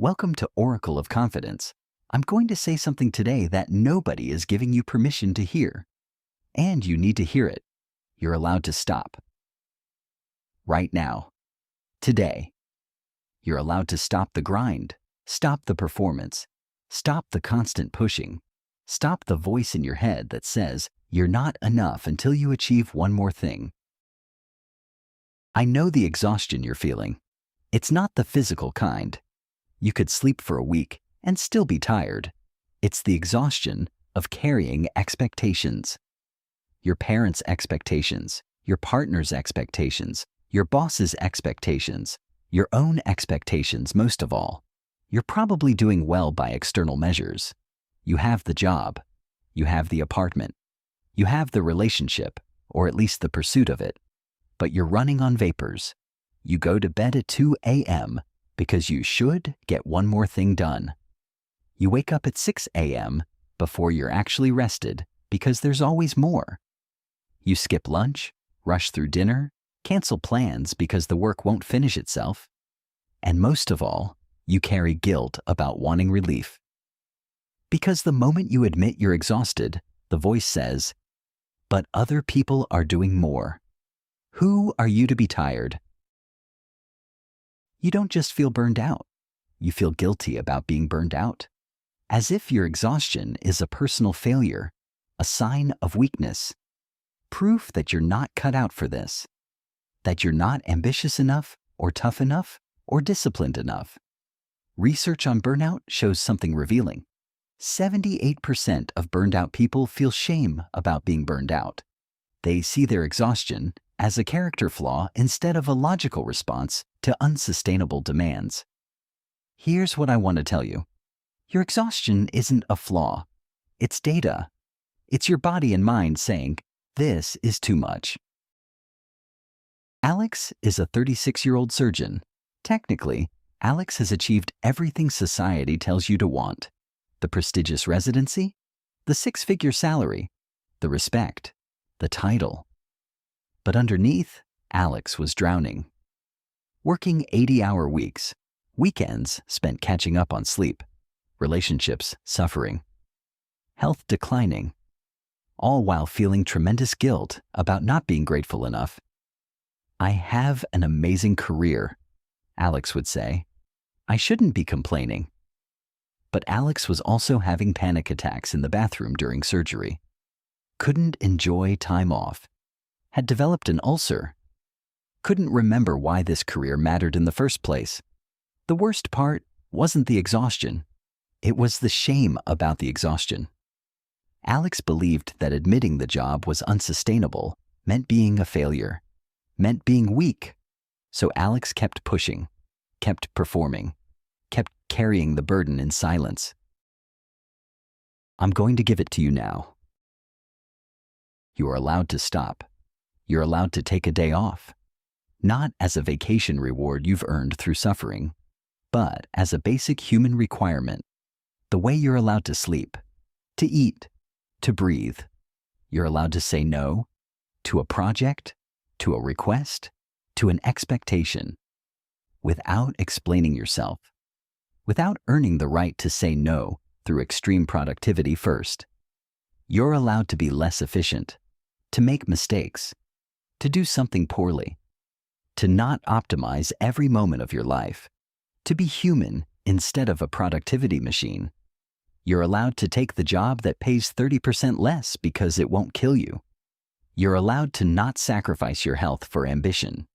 Welcome to Oracle of Confidence. I'm going to say something today that nobody is giving you permission to hear. And you need to hear it. You're allowed to stop. Right now. Today. You're allowed to stop the grind. Stop the performance. Stop the constant pushing. Stop the voice in your head that says you're not enough until you achieve one more thing. I know the exhaustion you're feeling. It's not the physical kind. You could sleep for a week and still be tired. It's the exhaustion of carrying expectations. Your parents' expectations, your partner's expectations, your boss's expectations, your own expectations most of all. You're probably doing well by external measures. You have the job. You have the apartment. You have the relationship, or at least the pursuit of it. But you're running on vapors. You go to bed at 2 a.m. because you should get one more thing done. You wake up at 6 a.m. before you're actually rested because there's always more. You skip lunch, rush through dinner, cancel plans because the work won't finish itself. And most of all, you carry guilt about wanting relief. Because the moment you admit you're exhausted, the voice says, "But other people are doing more. Who are you to be tired?" You don't just feel burned out. You feel guilty about being burned out. As if your exhaustion is a personal failure, a sign of weakness. Proof that you're not cut out for this. That you're not ambitious enough, or tough enough, or disciplined enough. Research on burnout shows something revealing. 78% of burned out people feel shame about being burned out. They see their exhaustion as a character flaw instead of a logical response to unsustainable demands. Here's what I want to tell you. Your exhaustion isn't a flaw. It's data. It's your body and mind saying, "This is too much." Alex is a 36-year-old surgeon. Technically, Alex has achieved everything society tells you to want. The prestigious residency, the six-figure salary, the respect, the title. But underneath, Alex was drowning. Working 80-hour weeks, weekends spent catching up on sleep, relationships suffering, health declining, all while feeling tremendous guilt about not being grateful enough. "I have an amazing career," Alex would say. "I shouldn't be complaining." But Alex was also having panic attacks in the bathroom during surgery. Couldn't enjoy time off. Had developed an ulcer. Couldn't remember why this career mattered in the first place. The worst part wasn't the exhaustion. It was the shame about the exhaustion. Alex believed that admitting the job was unsustainable meant being a failure, meant being weak. So Alex kept pushing, kept performing, kept carrying the burden in silence. I'm going to give it to you now. You are allowed to stop. You're allowed to take a day off, not as a vacation reward you've earned through suffering, but as a basic human requirement, the way you're allowed to sleep, to eat, to breathe. You're allowed to say no to a project, to a request, to an expectation, without explaining yourself, without earning the right to say no through extreme productivity first. You're allowed to be less efficient, to make mistakes, to do something poorly, to not optimize every moment of your life, to be human instead of a productivity machine. You're allowed to take the job that pays 30% less because it won't kill you. You're allowed to not sacrifice your health for ambition.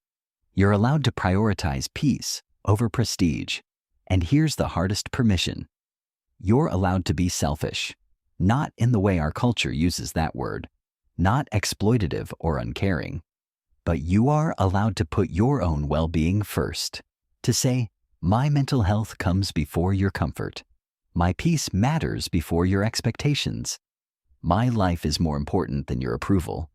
You're allowed to prioritize peace over prestige. And here's the hardest permission. You're allowed to be selfish, not in the way our culture uses that word, not exploitative or uncaring. But you are allowed to put your own well-being first, to say, "My mental health comes before your comfort. My peace matters before your expectations. My life is more important than your approval."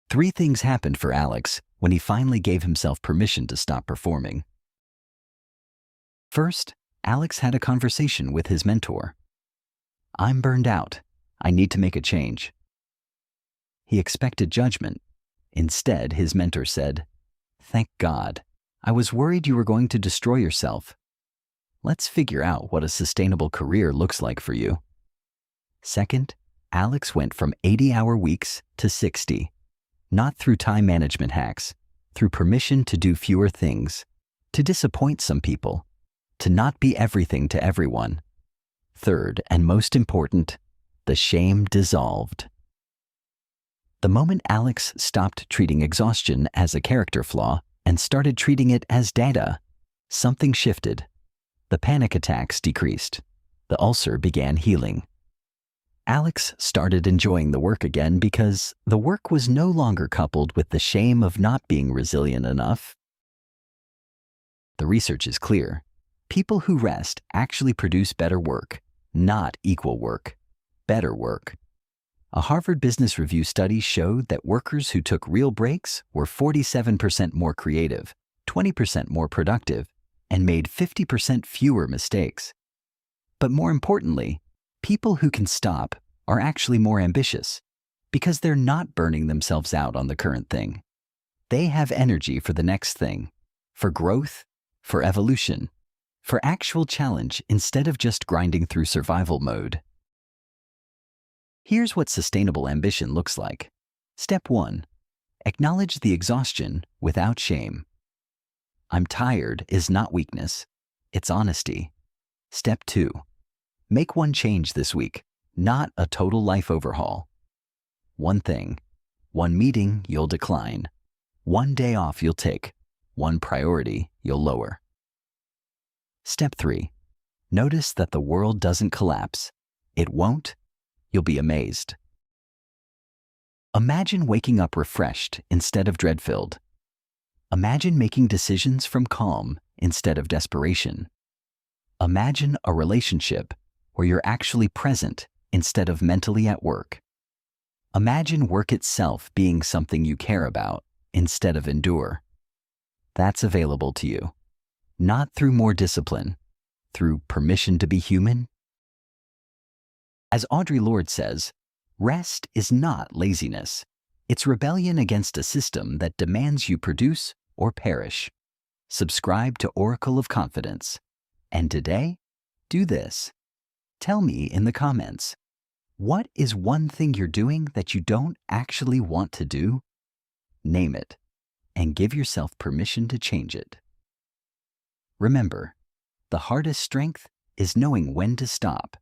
3 things happened for Alex when he finally gave himself permission to stop performing. First, Alex had a conversation with his mentor. "I'm burned out. I need to make a change." He expected judgment. Instead, his mentor said, "Thank God. I was worried you were going to destroy yourself." Let's figure out what a sustainable career looks like for you. Second, Alex went from 80-hour weeks to 60. Not through time management hacks, through permission to do fewer things, to disappoint some people, to not be everything to everyone. Third, and most important, the shame dissolved. The moment Alex stopped treating exhaustion as a character flaw and started treating it as data, something shifted. The panic attacks decreased. The ulcer began healing. Alex started enjoying the work again because the work was no longer coupled with the shame of not being resilient enough. The research is clear. People who rest actually produce better work, not equal work, better work. A Harvard Business Review study showed that workers who took real breaks were 47% more creative, 20% more productive, and made 50% fewer mistakes. But more importantly, people who can stop are actually more ambitious because they're not burning themselves out on the current thing. They have energy for the next thing, for growth, for evolution, for actual challenge instead of just grinding through survival mode. Here's what sustainable ambition looks like. Step 1. Acknowledge the exhaustion without shame. I'm tired is not weakness, it's honesty. Step 2. Make one change this week, not a total life overhaul. One thing, one meeting you'll decline, one day off you'll take, one priority you'll lower. Step 3. Notice that the world doesn't collapse. It won't. You'll be amazed. Imagine waking up refreshed instead of dread-filled. Imagine making decisions from calm instead of desperation. Imagine a relationship where you're actually present instead of mentally at work. Imagine work itself being something you care about instead of endure. That's available to you, not through more discipline, through permission to be human. As Audre Lorde says, rest is not laziness. It's rebellion against a system that demands you produce or perish. Subscribe to Oracle of Confidence. And today, do this. Tell me in the comments, what is one thing you're doing that you don't actually want to do? Name it, and give yourself permission to change it. Remember, the hardest strength is knowing when to stop